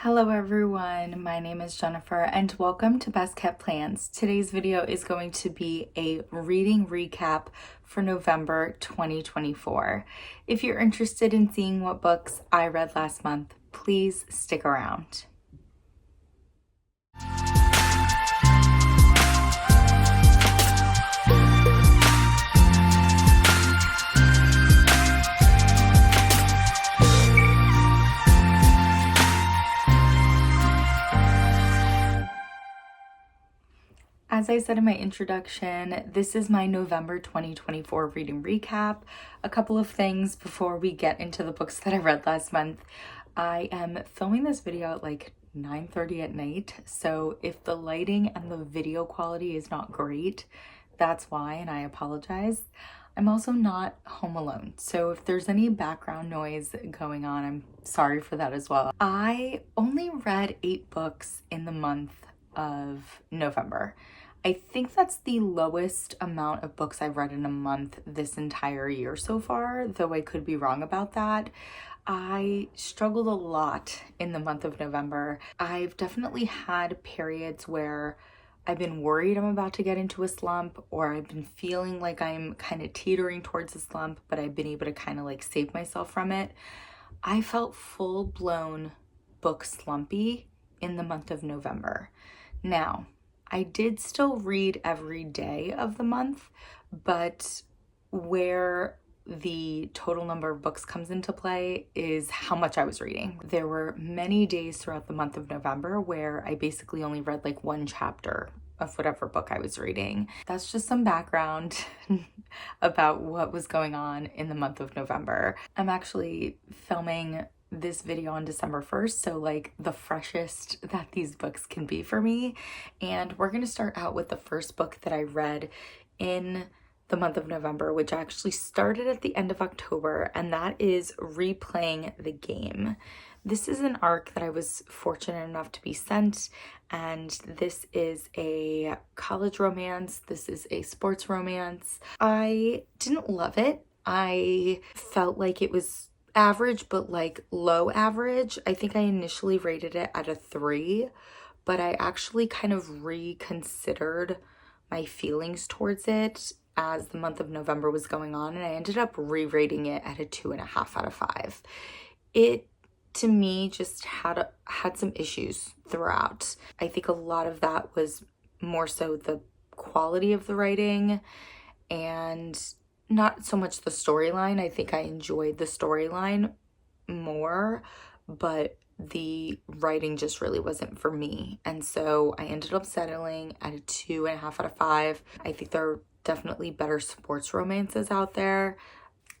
Hello everyone, my name is Jennifer and welcome to Best Kept Plans. Today's video is going to be a reading recap for November 2024. If you're interested in seeing what books I read last month, please stick around. As I said in my introduction, this is my November 2024 reading recap. A couple of things before we get into the books that I read last month. I am filming this video at like 9:30 at night, so if the lighting and the video quality is not great, that's why, and I apologize. I'm also not home alone, so if there's any background noise going on, I'm sorry for that as well. I only read 8 books in the month of November. I think that's the lowest amount of books I've read in a month this entire year so far, though I could be wrong about that. I struggled a lot in the month of November. I've definitely had periods where I've been worried I'm about to get into a slump, or I've been feeling like I'm kind of teetering towards a slump, but I've been able to kind of like save myself from it. I felt full-blown book slumpy in the month of November. Now, I did still read every day of the month, but where the total number of books comes into play is how much I was reading. There were many days throughout the month of November where I basically only read like one chapter of whatever book I was reading. That's just some background about what was going on in the month of November. I'm actually filming this video on December 1st, so like the freshest that these books can be for me. And we're going to start out with the first book that I read in the month of November, which actually started at the end of October, and that is Replaying the Game. This is an arc that I was fortunate enough to be sent, and this is a college romance. This is a sports romance. I didn't love it. I felt like it was average, but like low average. I think I initially rated it at a 3, but I actually kind of reconsidered my feelings towards it as the month of November was going on, and I ended up re-rating it at a 2.5 out of 5. It, to me, just had some issues throughout. I think a lot of that was more so the quality of the writing and not so much the storyline. I think I enjoyed the storyline more, but the writing just really wasn't for me. And so I ended up settling at a 2.5 out of 5. I think there are definitely better sports romances out there.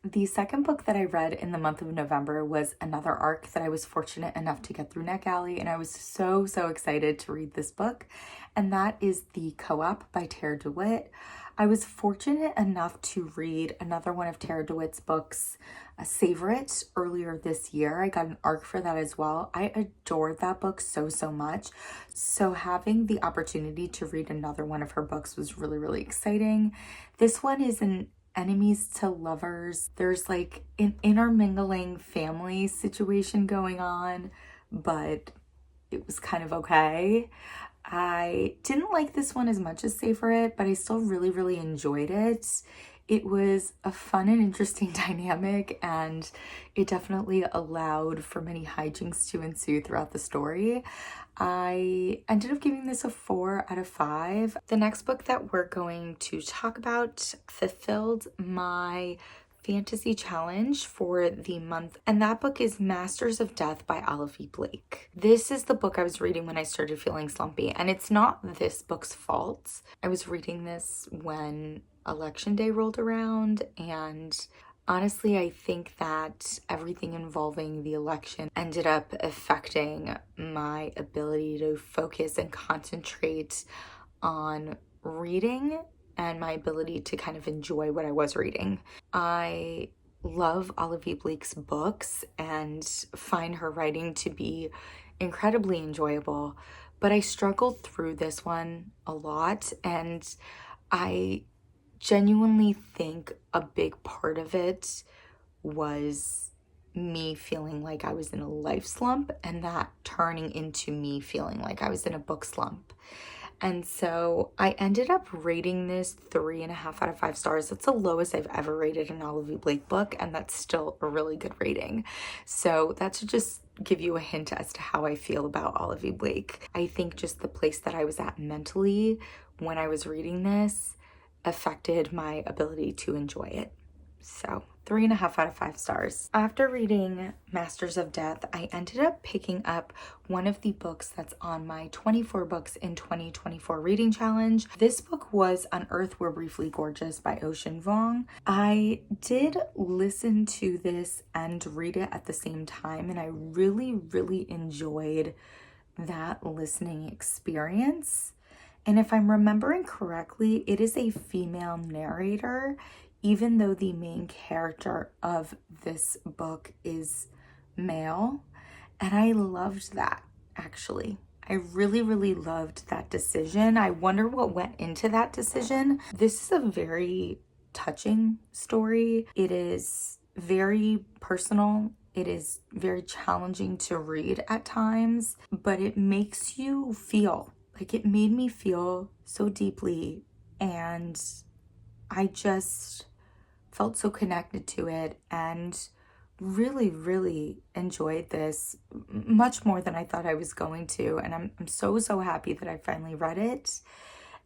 The second book that I read in the month of November was another arc that I was fortunate enough to get through NetGalley, and I was so excited to read this book, and that is The Co-op by Tarah DeWitt. I was fortunate enough to read another one of Tarah DeWitt's books, Savor It, earlier this year. I got an arc for that as well. I adored that book so much. So having the opportunity to read another one of her books was really exciting. This one is an enemies to lovers. There's like an intermingling family situation going on, but it was kind of okay. I didn't like this one as much as Savor It, but I still really enjoyed it. It was a fun and interesting dynamic, and it definitely allowed for many hijinks to ensue throughout the story. I ended up giving this a 4 out of 5. The next book that we're going to talk about fulfilled my fantasy challenge for the month, and that book is Masters of Death by Olivie Blake. This is the book I was reading when I started feeling slumpy, and it's not this book's fault. I was reading this when Election Day rolled around, and honestly, I think that everything involving the election ended up affecting my ability to focus and concentrate on reading and my ability to kind of enjoy what I was reading. I love Olivie Blake's books and find her writing to be incredibly enjoyable, but I struggled through this one a lot, and I genuinely think a big part of it was me feeling like I was in a life slump and that turning into me feeling like I was in a book slump. And so I ended up rating this 3.5 out of 5 stars. That's the lowest I've ever rated an Olivie Blake book, and that's still a really good rating. So that should just give you a hint as to how I feel about Olivie Blake. I think just the place that I was at mentally when I was reading this affected my ability to enjoy it. So 3.5 out of 5 stars. After reading Masters of Death, I ended up picking up one of the books that's on my 24 books in 2024 reading challenge. This book was On Earth We're Briefly Gorgeous by Ocean Vuong. I did listen to this and read it at the same time, and I really enjoyed that listening experience. And if I'm remembering correctly, it is a female narrator, even though the main character of this book is male. And I loved that, actually. I really loved that decision. I wonder what went into that decision. This is a very touching story. It is very personal. It is very challenging to read at times, but it makes you feel. Like, it made me feel so deeply, and I just felt so connected to it and really enjoyed this much more than I thought I was going to. And I'm so happy that I finally read it.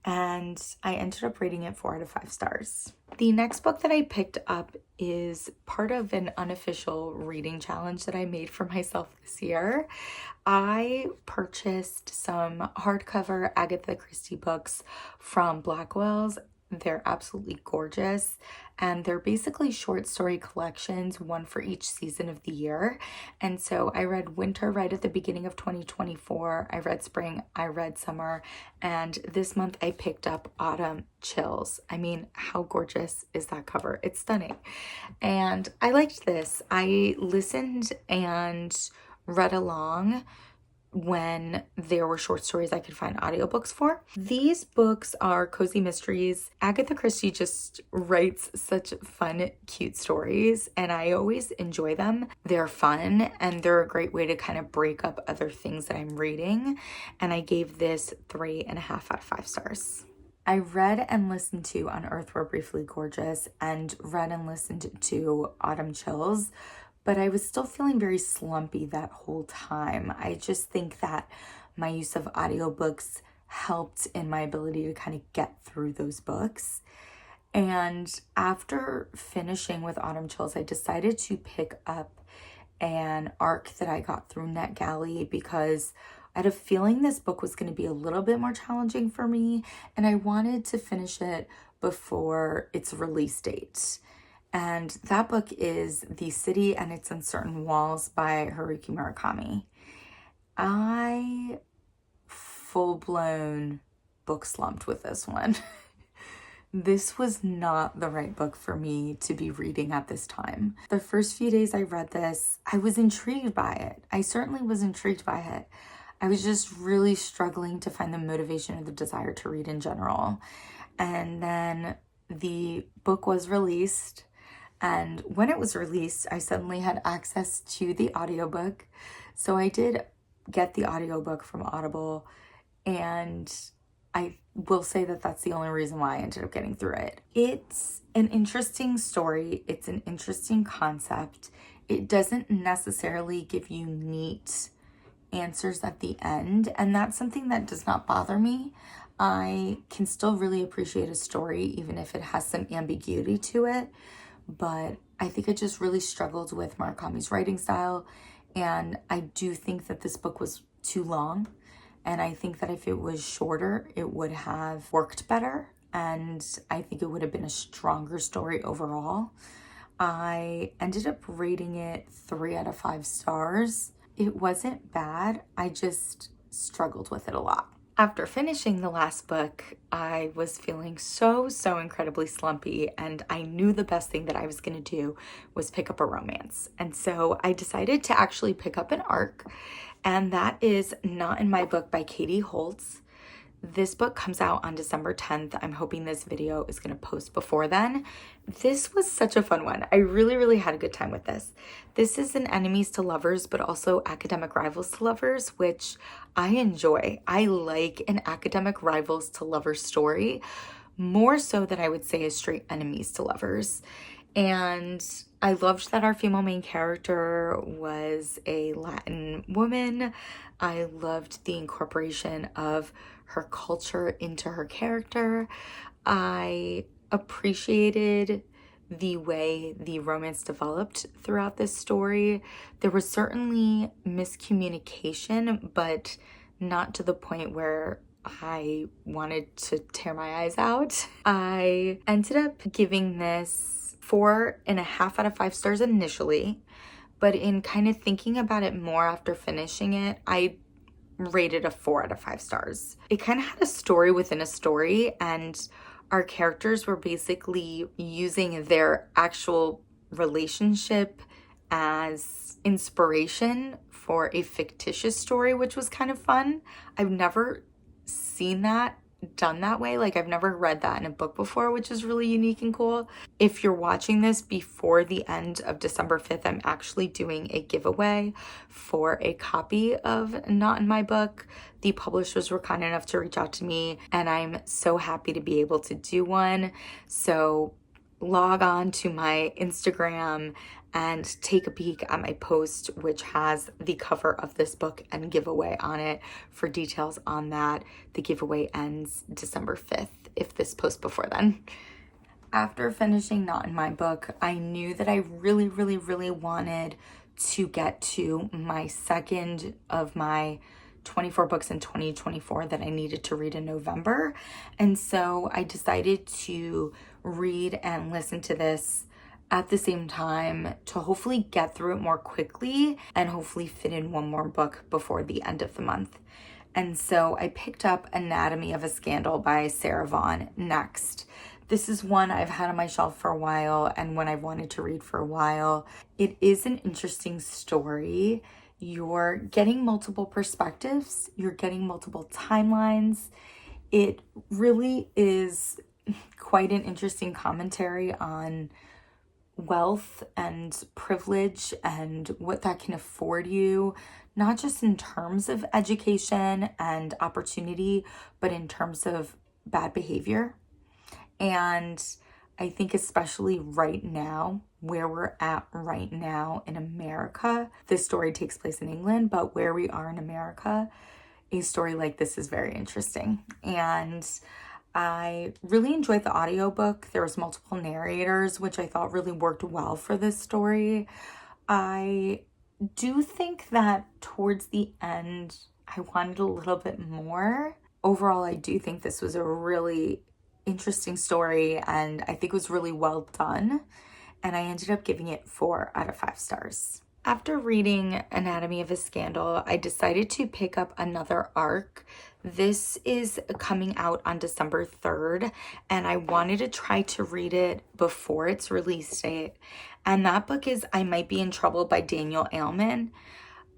And I ended up rating it 4 out of 5 stars. The next book that I picked up is part of an unofficial reading challenge that I made for myself this year. I purchased some hardcover Agatha Christie books from Blackwell's. They're absolutely gorgeous, and they're basically short story collections, one for each season of the year. And so I read winter right at the beginning of 2024, I read spring, I read summer, and this month I picked up autumn chills. I mean, how gorgeous is that cover? It's stunning. And I liked this. I listened and read along when there were short stories I could find audiobooks for. These books are cozy mysteries. Agatha Christie just writes such fun, cute stories, and I always enjoy them. They're fun, and they're a great way to kind of break up other things that I'm reading, and I gave this 3.5 out of 5 stars. I read and listened to On Earth We're Briefly Gorgeous and read and listened to Autumn Chills, but I was still feeling very slumpy that whole time. I just think that my use of audiobooks helped in my ability to kind of get through those books. And after finishing with Autumn Chills, I decided to pick up an arc that I got through NetGalley because I had a feeling this book was going to be a little bit more challenging for me, and I wanted to finish it before its release date. And that book is The City and Its Uncertain Walls by Haruki Murakami. I full-blown book slumped with this one. This was not the right book for me to be reading at this time. The first few days I read this, I was intrigued by it. I certainly was intrigued by it. I was just really struggling to find the motivation or the desire to read in general. And then the book was released. And when it was released, I suddenly had access to the audiobook. So I did get the audiobook from Audible, and I will say that that's the only reason why I ended up getting through it. It's an interesting story. It's an interesting concept. It doesn't necessarily give you neat answers at the end, and that's something that does not bother me. I can still really appreciate a story, even if it has some ambiguity to it. But I think I just really struggled with Murakami's writing style, and I do think that this book was too long, and I think that if it was shorter, it would have worked better, and I think it would have been a stronger story overall. I ended up rating it 3 out of 5 stars. It wasn't bad, I just struggled with it a lot. After finishing the last book, I was feeling so incredibly slumpy, and I knew the best thing that I was going to do was pick up a romance. And so I decided to actually pick up an arc, and that is Not in My Book by Katie Holt. This book comes out on December 10th. I'm hoping this video is going to post before then. This was such a fun one. I really, really had a good time with this. This is an enemies to lovers, but also academic rivals to lovers, which I enjoy. I like an academic rivals to lovers story, more so than I would say a straight enemies to lovers. And I loved that our female main character was a Latin woman. I loved the incorporation of her culture into her character. I appreciated the way the romance developed throughout this story. There was certainly miscommunication, but not to the point where I wanted to tear my eyes out. I ended up giving this 4.5 out of 5 stars initially, but in kind of thinking about it more after finishing it, I rated a 4 out of 5 stars. It kind of had a story within a story, and our characters were basically using their actual relationship as inspiration for a fictitious story, which was kind of fun. I've never seen that done that way. Like, I've never read that in a book before, which is really unique and cool. If you're watching this before the end of December 5th, I'm actually doing a giveaway for a copy of Not in My Book. The publishers were kind enough to reach out to me, and I'm so happy to be able to do one. So log on to my Instagram and take a peek at my post, which has the cover of this book and giveaway on it for details on that. The giveaway ends December 5th, if this posts before then. After finishing Not in My Book, I knew that I really, really, really wanted to get to my second of my 24 books in 2024 that I needed to read in November. And so I decided to read and listen to this at the same time to hopefully get through it more quickly and hopefully fit in one more book before the end of the month. And so I picked up Anatomy of a Scandal by Sarah Vaughan next. This is one I've had on my shelf for a while and one I've wanted to read for a while. It is an interesting story. You're getting multiple perspectives. You're getting multiple timelines. It really is quite an interesting commentary on wealth and privilege and what that can afford you, not just in terms of education and opportunity, but in terms of bad behavior. And I think especially right now, where we're at right now in America, this story takes place in England, but where we are in America, a story like this is very interesting. And I really enjoyed the audiobook. There was multiple narrators, which I thought really worked well for this story. I do think that towards the end, I wanted a little bit more. Overall, I do think this was a really interesting story, and I think it was really well done. And I ended up giving it 4 out of 5 stars. After reading Anatomy of a Scandal, I decided to pick up another arc. This is coming out on December 3rd, and I wanted to try to read it before its release date. And that book is I Might Be in Trouble by Daniel Aleman.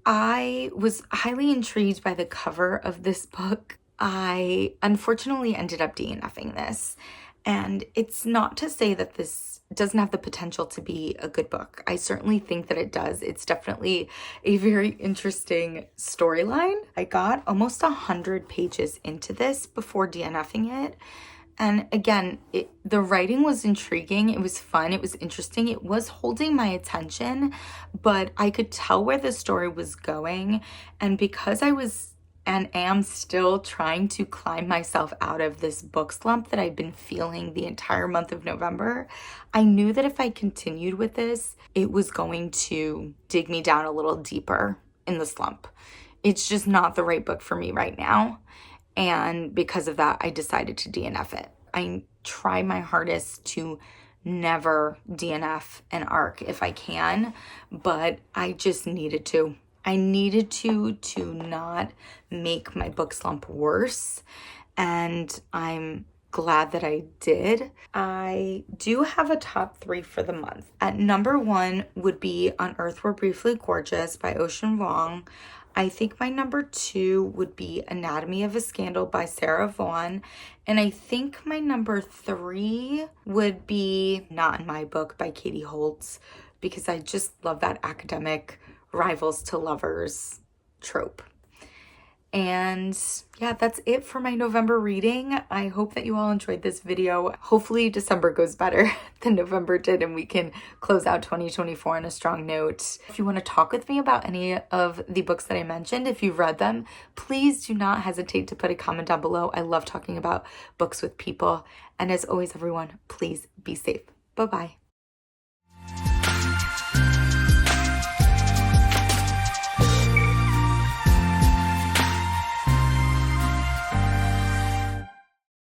I was highly intrigued by the cover of this book. I unfortunately ended up DNFing this. And it's not to say that this doesn't have the potential to be a good book. I certainly think that it does. It's definitely a very interesting storyline. I got almost 100 pages into this before DNFing it. And again, the writing was intriguing. It was fun. It was interesting. It was holding my attention, but I could tell where the story was going. And because I was and am still trying to climb myself out of this book slump that I've been feeling the entire month of November, I knew that if I continued with this, it was going to dig me down a little deeper in the slump. It's just not the right book for me right now. And because of that, I decided to DNF it. I try my hardest to never DNF an arc if I can, but I just needed to. I needed to not make my book slump worse, and I'm glad that I did. I do have a top 3 for the month. At number 1 would be On Earth We're Briefly Gorgeous by Vuong. I think my number 2 would be Anatomy of a Scandal by Sarah Vaughan. And I think my number 3 would be Not in My Book by Katie Holt, because I just love that academic rivals to lovers trope. And yeah, that's it for my November reading. I hope that you all enjoyed this video. Hopefully December goes better than November did and we can close out 2024 on a strong note. If you want to talk with me about any of the books that I mentioned, if you've read them, please do not hesitate to put a comment down below. I love talking about books with people. And as always, everyone, please be safe. Bye-bye.